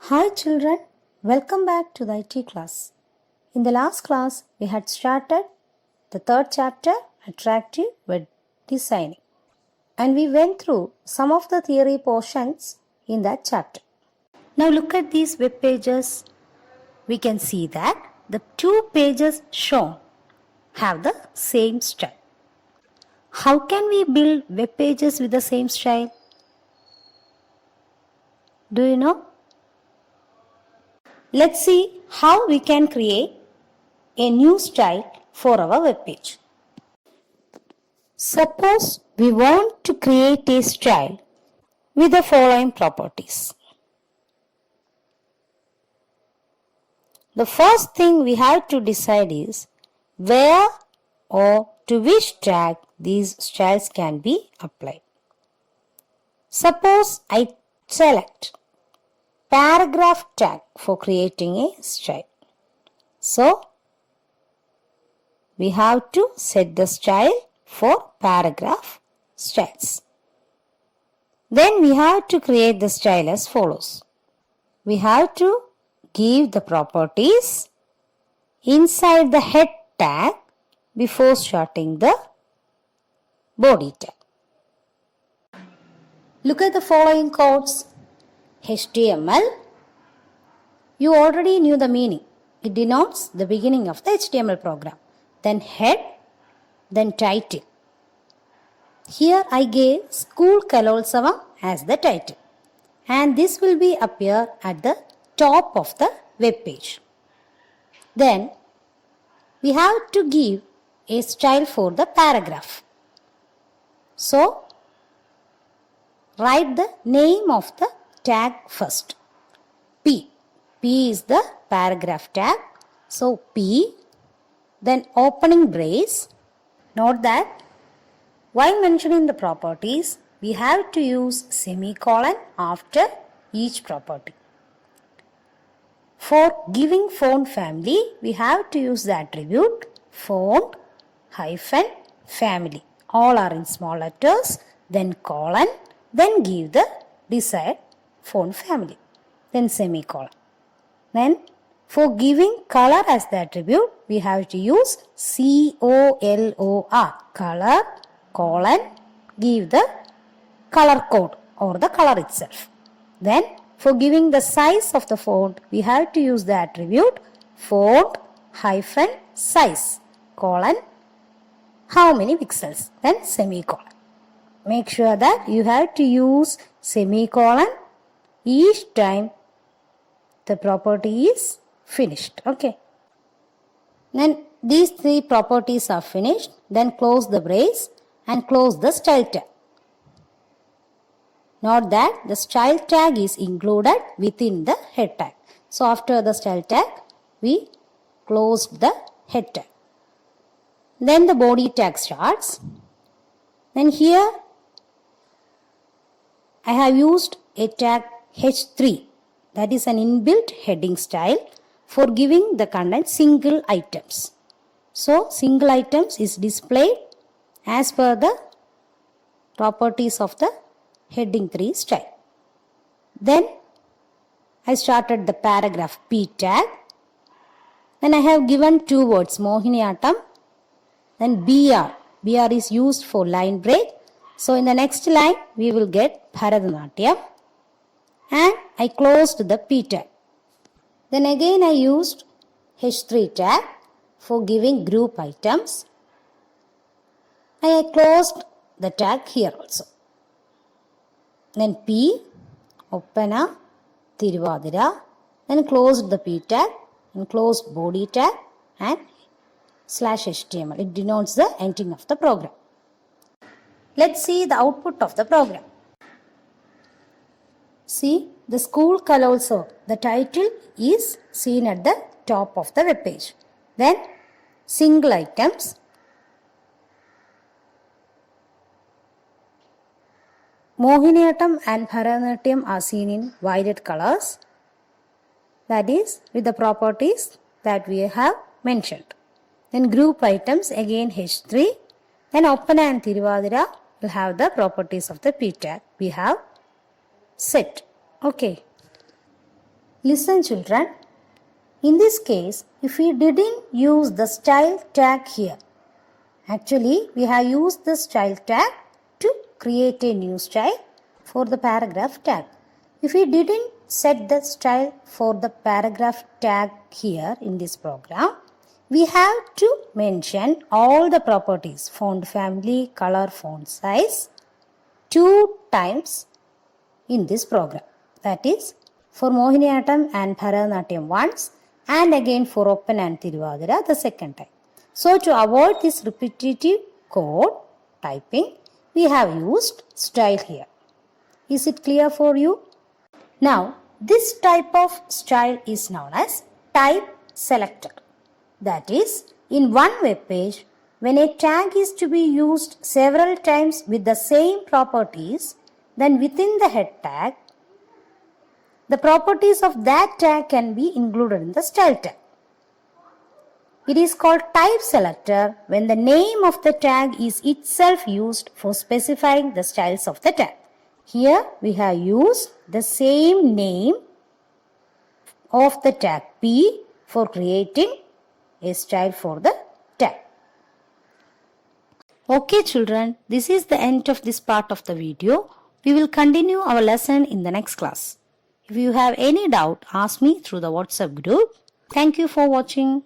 Hi children, welcome back to the IT class. In the last class, we had started the third chapter, Attractive Web Designing, and we went through some of the theory portions in that chapter. Now look at these web pages. We can see that the two pages shown have the same style. How can we build web pages with the same style? Do you know? Let's see how we can create a new style for our web page. Suppose we want to create a style with the following properties. The first thing we have to decide is where or to which tag these styles can be applied. Suppose I select paragraph tag for creating a style. So, we have to set the style for paragraph styles. Then we have to create the style as follows. We have to give the properties inside the head tag before starting the body tag. Look at the following codes. HTML. You already knew the meaning. It denotes the beginning of the HTML program. Then head, then title. Here I gave School Kalolsavam as the title, and this will be appear at the top of the web page. Then we have to give a style for the paragraph. So write the name of the tag first. P. P is the paragraph tag. So P, then opening brace. Note that while mentioning the properties, we have to use semicolon after each property. For giving font family, we have to use the attribute font hyphen family. All are in small letters, then colon, then give the desired font family, then semicolon. Then for giving color as the attribute, we have to use COLOR, color, colon, give the color code or the color itself. Then for giving the size of the font, we have to use the attribute font hyphen size, colon, how many pixels, then semicolon. Make sure that you have to use semicolon each time the property is finished. Okay. Then these three properties are finished. Then close the brace and close the style tag. Note that the style tag is included within the head tag. So after the style tag, we closed the head tag. Then the body tag starts. Then here I have used a tag H3, that is an inbuilt heading style for giving the content single items. So single items is displayed as per the properties of the heading 3 style. Then I started the paragraph P tag. Then I have given two words, Mohiniyattam, then BR. BR is used for line break. So in the next line we will get Bharatanatyam, and I closed the P tag. Then again I used H3 tag for giving group items. I closed the tag here also. Then P, Oppana, Tiruvadira, then closed the P tag and closed body tag and /HTML. It denotes the ending of the program. Let's see the output of the program. See, the School Kalolsavam, the title is seen at the top of the web page. Then single items, Mohiniyattam and Bharatanatyam are seen in violet colors, that is with the properties that we have mentioned. Then group items again H3, then Oppana and Tiruvadira will have the properties of the P tag we have set. Okay. Listen children, in this case, if we didn't use the style tag here, actually we have used the style tag to create a new style for the paragraph tag. If we didn't set the style for the paragraph tag here in this program, we have to mention all the properties, font family, color, font size, 2 times in this program. That is for Mohiniyattam and Bharatanatyam once, and again for Oppan and Tiruvazira the second time. So to avoid this repetitive code typing, we have used style here. Is it clear for you? Now, this type of style is known as type selector. That is, in one web page, when a tag is to be used several times with the same properties, then within the head tag, the properties of that tag can be included in the style tag. It is called type selector when the name of the tag is itself used for specifying the styles of the tag. Here we have used the same name of the tag P for creating a style for the tag. Okay children, this is the end of this part of the video. We will continue our lesson in the next class. If you have any doubt, ask me through the WhatsApp group. Thank you for watching.